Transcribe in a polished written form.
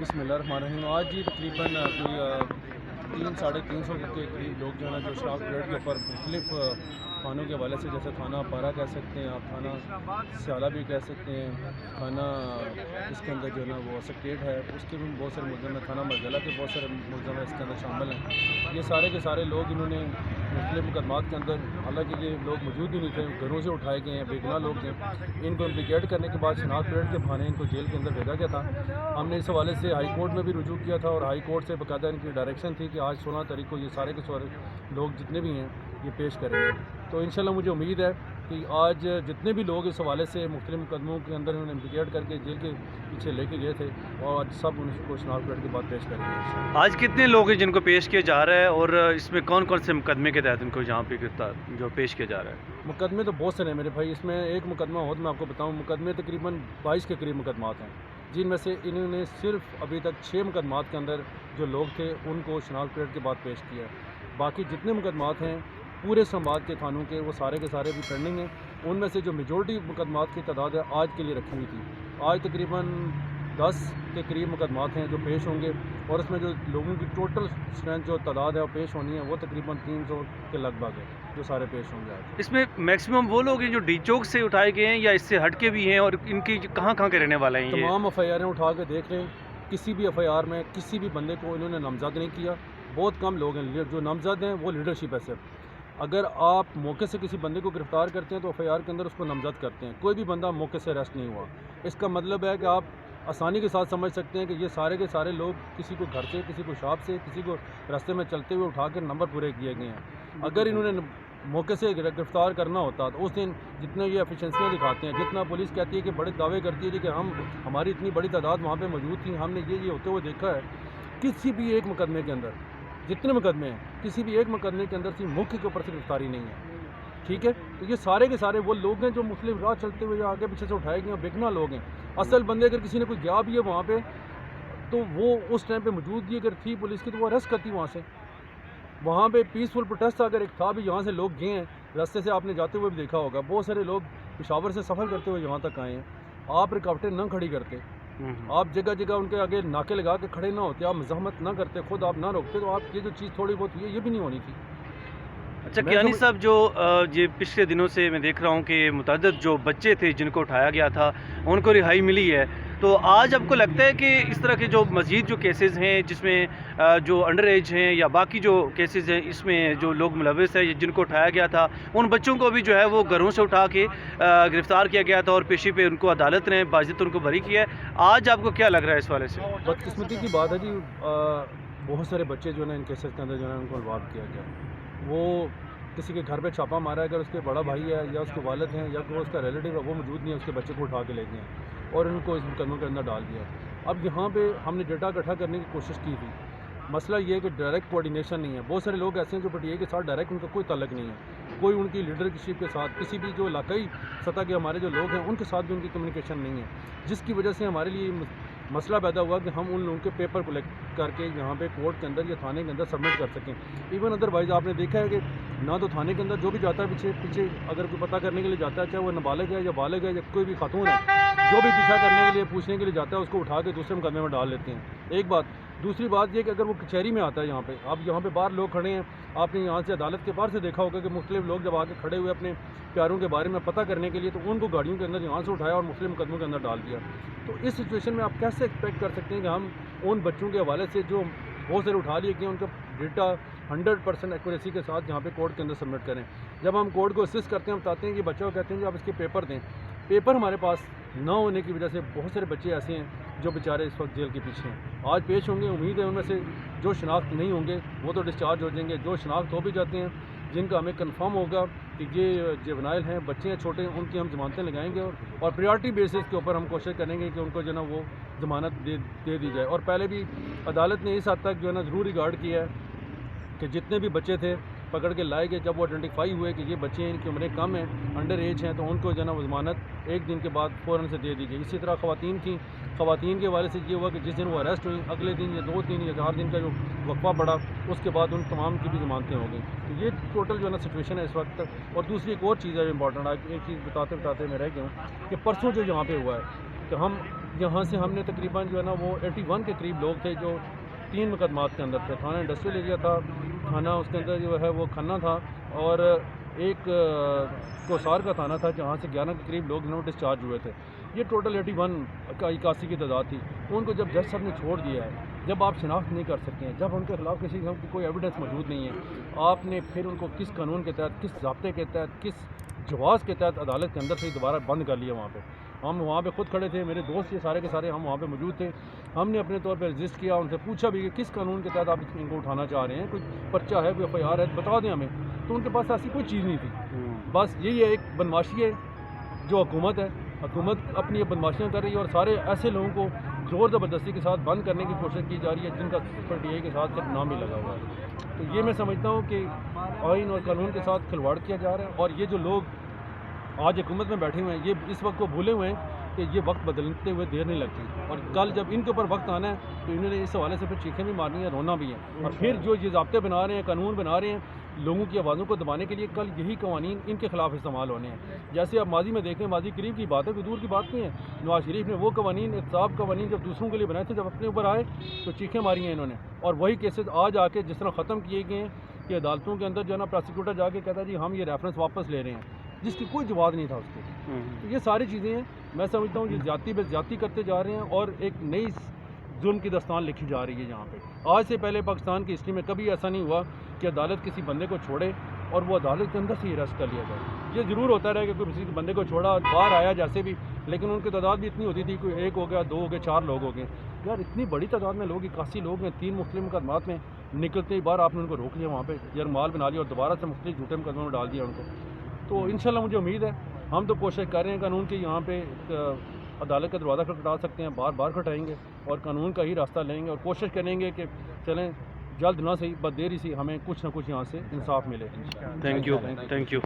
बिस्मिल्लाहिर्रहमानिर्रहीम। आज जी तकरीबन कोई 300-350 के करीब लोग जो है ना जो शराब परेड के ऊपर मुख्तलिफ थानों के हवाले से, जैसे थाना पारा कह सकते हैं आप, थाना स्याला भी कह सकते हैं, थाना इसके अंदर जो है ना वो सेक्रेट है, उसके भी बहुत सारे मुलज़म हैं, थाना मरगला के बहुत सारे मुलज़म हैं इसके अंदर शामिल हैं। ये सारे के सारे लोग इन्होंने मुख्तलिफ मुकदमात के अंदर, हालांकि ये लोग मौजूद ही नहीं थे, घरों से उठाए गए हैं, बेगुनाह लोग थे। इनको इम्प्लीकेट करने के बाद शनाख्त परेड के बहाने इनको जेल के अंदर भेजा गया था। हमने इस हवाले से हाई कोर्ट में भी रुजू किया था और हाई कोर्ट से बाकायदा इनकी डायरेक्शन थी कि आज 16 तारीख को ये सारे के सारे लोग जितने भी हैं ये पेश करेंगे। तो इंशाल्लाह मुझे उम्मीद है कि आज जितने भी लोग इस हवाले से मुख्तलिफ मुकदमों के अंदर उन्होंने इम्प्लीकेट करके जेल के पीछे लेके गए थे और आज सब उनको शनाख्त परेड के बाद पेश करेंगे। आज कितने लोग हैं जिनको पेश किया जा रहा है और इसमें कौन कौन से मुकदमे के तहत इनको यहाँ पे गिरफ्तार जो पेश किया जा रहा है? मुकदमे तो बहुत सारे हैं मेरे भाई। इसमें एक मुकदमा हो तो मैं आपको बताऊँ, मुकदमे तकरीबन 22 के करीब मुकदमात हैं, जिनमें से इन्होंने सिर्फ अभी तक 6 मुकदमात के अंदर जो लोग थे उनको शनाख्त परेड के बाद पेश किया। बाकी जितने मुकदमात हैं पूरे समाज के थानों के, वो सारे के सारे भी पेंडिंग हैं। उनमें से जो मेजॉरिटी मुकदमात की तादाद है आज के लिए रखी हुई थी, आज तकरीबन 10 के करीब मुकदमात हैं जो पेश होंगे और उसमें जो लोगों की टोटल स्ट्रेंथ जो तादाद है वो पेश होनी है वो तकरीबन 300 के लगभग है जो सारे पेश होंगे आज। इसमें मैक्सिमम वो लोग हैं जो डी चौक से उठाए गए हैं या इससे हटके भी हैं और इनकी कहाँ कहाँ के रहने वाले हैं? तमाम FIR उठा के देख लें, किसी भी FIR में किसी भी बंदे को इन्होंने नामजद नहीं किया। बहुत कम लोग हैं जो नामजद हैं, वो लीडरशिप है सिर्फ। अगर आप मौके से किसी बंदे को गिरफ़्तार करते हैं तो FIR के अंदर उसको नामजद करते हैं, कोई भी बंदा मौके से अरेस्ट नहीं हुआ। इसका मतलब है कि आप आसानी के साथ समझ सकते हैं कि ये सारे के सारे लोग किसी को घर से, किसी को शॉप से, किसी को रास्ते में चलते हुए उठा कर नंबर पूरे किए गए हैं। अगर इन्होंने मौके से गिरफ़्तार करना होता तो उस दिन जितने ये एफिशिएंसियाँ दिखाते हैं, जितना पुलिस कहती है कि बड़े दावे करती है कि हमारी इतनी बड़ी तादाद वहाँ पे मौजूद थी, हमने ये होते हुए देखा है। किसी भी एक मुकदमे के अंदर, जितने मुकदमे हैं, किसी भी एक मुकदमे के अंदर से मुख्य के ऊपर से गिरफ्तारी नहीं है, ठीक है। तो ये सारे के सारे वो लोग हैं जो मुख्तलिफ राह चलते हुए आगे पीछे से उठाए गए, बेगुनाह लोग हैं। असल बंदे अगर किसी ने कोई गया भी है वहाँ पे तो वो उस टाइम पे मौजूदगी अगर थी पुलिस की तो वो अरेस्ट करती वहाँ से। वहाँ पे पीसफुल प्रोटेस्ट अगर एक था भी, यहाँ से लोग गए हैं, रास्ते से आपने जाते हुए भी देखा होगा, बहुत सारे लोग पेशावर से सफ़र करते हुए यहाँ तक आए हैं। आप रुकावटें न खड़ी करते, आप जगह जगह उनके आगे नाके लगा के खड़े ना होते, आप मज़ाहमत ना करते, खुद आप ना रोकते, तो आप ये जो चीज़ थोड़ी बहुत हुई है ये भी नहीं होनी थी। अच्छा कियानी साहब, जो ये पिछले दिनों से मैं देख रहा हूँ कि मुतअद्दिद जो बच्चे थे जिनको उठाया गया था उनको रिहाई मिली है, तो आज आपको लगता है कि इस तरह के जो मज़ीद जो केसेस हैं जिसमें जो अंडर एज हैं या बाकी जो केसेस हैं इसमें जो लोग मुलविस हैं जिनको उठाया गया था उन बच्चों को भी जो है वो घरों से उठा के गिरफ़्तार किया गया था और पेशी पे उनको अदालत ने बाज़ित उनको बरी किया है, आज आपको क्या लग रहा है इस वाले से? बदकिस्मती की बात है जी, बहुत सारे बच्चे जो है इन केसेस के अंदर जो है उनको इन्वॉल्व किया गया। वो किसी के घर पे छापा मारा है, अगर उसके बड़ा भाई है या उसके वालिद हैं या कोई उसका रिलेटिव है वो मौजूद नहीं है, उसके बच्चे को उठा के ले गए हैं और उनको इस मुकदमे के अंदर डाल दिया। अब यहाँ पे हमने डेटा इकट्ठा करने की कोशिश की थी, मसला ये है कि डायरेक्ट कोऑर्डिनेशन नहीं है। बहुत सारे लोग ऐसे हैं जो पटिया के साथ डायरेक्ट उनका कोई ताल्लुक नहीं है, कोई उनकी लीडरशिप के साथ, किसी भी जो इलाकाई सतह के हमारे जो लोग हैं उनके साथ भी उनकी कम्युनिकेशन नहीं है, जिसकी वजह से हमारे लिए मसला पैदा हुआ कि हम उन लोगों के पेपर कलेक्ट करके यहाँ पे कोर्ट के अंदर या थाने के अंदर सबमिट कर सकें। इवन अदरवाइज़ आपने देखा है कि ना तो थाने के अंदर जो भी जाता है पीछे अगर कोई पता करने के लिए जाता है, चाहे वो नाबालिग है या बालिग है या कोई भी खातून है, जो भी पीछा करने के लिए पूछने के लिए जाता है उसको उठा के दूसरे मुकदमे में डाल लेते हैं। एक बात। दूसरी बात ये कि अगर वो कचहरी में आता है यहाँ पे, अब यहाँ पे बाहर लोग खड़े हैं, आपने यहाँ से अदालत के बाहर से देखा होगा कि मुख्तलिफ लोग जब आके खड़े हुए अपने प्यारों के बारे में पता करने के लिए तो उनको गाड़ियों के अंदर यहाँ से उठाया और मुख्तलिफ मुकदमों के अंदर डाल दिया। तो इस सिचुएशन में आप कैसे एक्सपेक्ट कर सकते हैं कि हम उन बच्चों के हवाले से जो बहुत सारे उठा लिए गए उनका डेटा 100% एक्यूरेसी के साथ यहाँ पे कोर्ट के अंदर सबमिट करें। जब हम कोर्ट को असिस्ट करते हैं, हम बताते हैं कि बच्चों को कहते हैं कि आप इसके पेपर दें, पेपर हमारे पास ना होने की वजह से बहुत सारे बच्चे ऐसे हैं जो बेचारे इस वक्त जेल के पीछे हैं। आज पेश होंगे, उम्मीद है उनमें से जो शनाख्त नहीं होंगे वो तो डिस्चार्ज हो जाएंगे, जो शनाख्त हो भी जाते हैं जिनका हमें कंफर्म होगा कि ये जुवेनाइल हैं, बच्चे हैं छोटे, उनकी हम ज़मानतें लगाएंगे और प्रायोरिटी बेसिस के ऊपर हम कोशिश करेंगे कि उनको जो है ना वो ज़मानत दे दी जाए। और पहले भी अदालत ने इस हद तक जो है ना ज़रूर रिगार्ड किया है कि जितने भी बच्चे थे पकड़ के लाए गए, जब वो आइडेंटिफाई हुए कि ये बच्चे इनकी उम्रें कम हैं, अंडर एज हैं, तो उनको जो है ना ज़मानत एक दिन के बाद फ़ौरन से दे दी गई। इसी तरह ख़वातीन थी, ख़वातीन के हवाले से ये हुआ कि जिस दिन वो अरेस्ट हुई अगले दिन या 2 दिन या 4 दिन का जो वक्फा पड़ा उसके बाद उन तमाम की भी ज़मानतें हो गई। तो ये टोटल जो है ना सिचुएशन है इस वक्त। और दूसरी एक और चीज़ है इंपॉर्टेंट, एक चीज़ बताते बताते मैं रह गया हूँ कि परसों जो यहाँ पे हुआ है कि हम यहाँ से हमने तकरीबन जो है ना वो 81 के करीब लोग थे जो 3 मुकदमात के अंदर थे। थाना इंडस्ट्रियल एरिया था, थाना उसके अंदर जो है वो खन्ना था, और एक कोसार का थाना था जहाँ से 11 के करीब लोग इन्होंने डिस्चार्ज हुए थे। ये टोटल 81 की तादाद थी। उनको जब जज साहब ने छोड़ दिया है, जब आप शिनाख्त नहीं कर सकते हैं, जब उनके खिलाफ किसी किस्म की कोई एविडेंस मौजूद नहीं है, आपने फिर उनको किस कानून के तहत, किस ज़ाब्ते के तहत, किस जवाज़ के तहत अदालत के अंदर से दोबारा बंद कर लिया। वहाँ पे हम वहाँ पे खुद खड़े थे, मेरे दोस्त ये सारे के सारे हम वहाँ पे मौजूद थे। हमने अपने तौर पे रजिस्ट किया, उनसे पूछा भी कि किस कानून के तहत आप इनको उठाना चाह रहे हैं, कोई पर्चा है, कोई FIR है, बता दें हमें। तो उनके पास ऐसी कोई चीज़ नहीं थी। बस यही है, एक बदमाशी है जो हुकूमत है, हुकूमत अपनी ये बदमाशियाँ कर रही है और सारे ऐसे लोगों को ज़ोर ज़बरदस्ती के साथ बंद करने की कोशिश की जा रही है जिनका DI के साथ सिर्फ नाम ही लगा हुआ है। तो ये मैं समझता हूँ कि आइन और कानून के साथ खिलवाड़ किया जा रहा है, और ये जो लोग आज हुकूमत में बैठे हुए हैं ये इस वक्त को भूले हुए हैं कि ये वक्त बदलते हुए देर नहीं लगती, और कल जब इनके ऊपर वक्त आना है तो इन्होंने इस हवाले से फिर चीखें भी मारनी है, रोना भी है। और फिर जो ये ज़ाब्ते बना रहे हैं, कानून बना रहे हैं लोगों की आवाज़ों को दबाने के लिए, कल यही कवानीन इनके खिलाफ इस्तेमाल होने हैं। जैसे आप माजी में देखें, माजी करीब की बात है, कोई दूर की बात नहीं है। नवाज शरीफ ने वो कवानीन, एहतसाब कवानीन जब दूसरों के लिए बनाए थे, जब अपने ऊपर आए तो चीखें मारी हैं इन्होंने, और वही केसेस आज आके जिस तरह ख़त्म किए गए हैं कि अदालतों के अंदर जो है ना प्रोसिक्यूटर जाके कहता है जी हम ये रेफरेंस वापस ले रहे हैं, जिसकी कोई जवाब नहीं था उसके। तो ये सारी चीज़ें हैं, मैं समझता हूँ ये ज़्यादती पे ज़्यादती करते जा रहे हैं, और एक नई जुर्म की दास्तान लिखी जा रही है यहाँ पे। आज से पहले पाकिस्तान की हिस्ट्री में कभी ऐसा नहीं हुआ कि अदालत किसी बंदे को छोड़े और वो अदालत के अंदर से ही अरेस्ट कर लिया जाए। ये ज़रूर होता रहा कि कोई किसी बंदे को छोड़ा, बाहर आया जैसे भी, लेकिन उनकी तादाद भी इतनी होती थी, कोई 1 हो गया, 2 हो गए, 4 लोग हो गए। यार इतनी बड़ी तादाद में लोग, 81 लोग हैं, 3 मुख्तलिफ मुकदमात में, निकलते ही बार आपने उनको रोक लिया, वहाँ पर यरमाल बना लिया और दोबारा से मुख्तलिफ झूठे मुकदमों में डाल दिया उनको। तो इंशाल्लाह मुझे उम्मीद है, हम तो कोशिश कर रहे हैं कानून की, यहाँ पे अदालत का दरवाज़ा खटखटा सकते हैं, बार बार खटाएंगे और कानून का ही रास्ता लेंगे, और कोशिश करेंगे कि चलें जल्द ना सही बट देरी सी हमें कुछ ना कुछ यहाँ से इंसाफ मिले। Thank you.